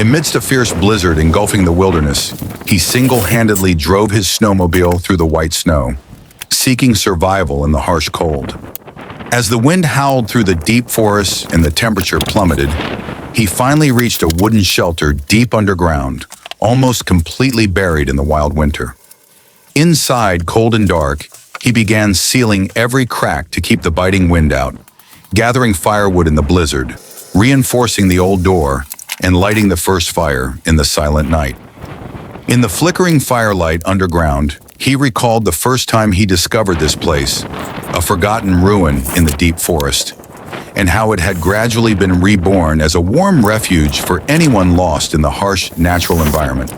Amidst a fierce blizzard engulfing the wilderness, he single-handedly drove his snowmobile through the white snow, seeking survival in the harsh cold. As the wind howled through the deep forests and the temperature plummeted, he finally reached a wooden shelter deep underground, almost completely buried in the wild winter. Inside, cold and dark, he began sealing every crack to keep the biting wind out, gathering firewood in the blizzard, reinforcing the old door, and lighting the first fire in the silent night. In the flickering firelight underground, he recalled the first time he discovered this place, a forgotten ruin in the deep forest, and how it had gradually been reborn as a warm refuge for anyone lost in the harsh natural environment.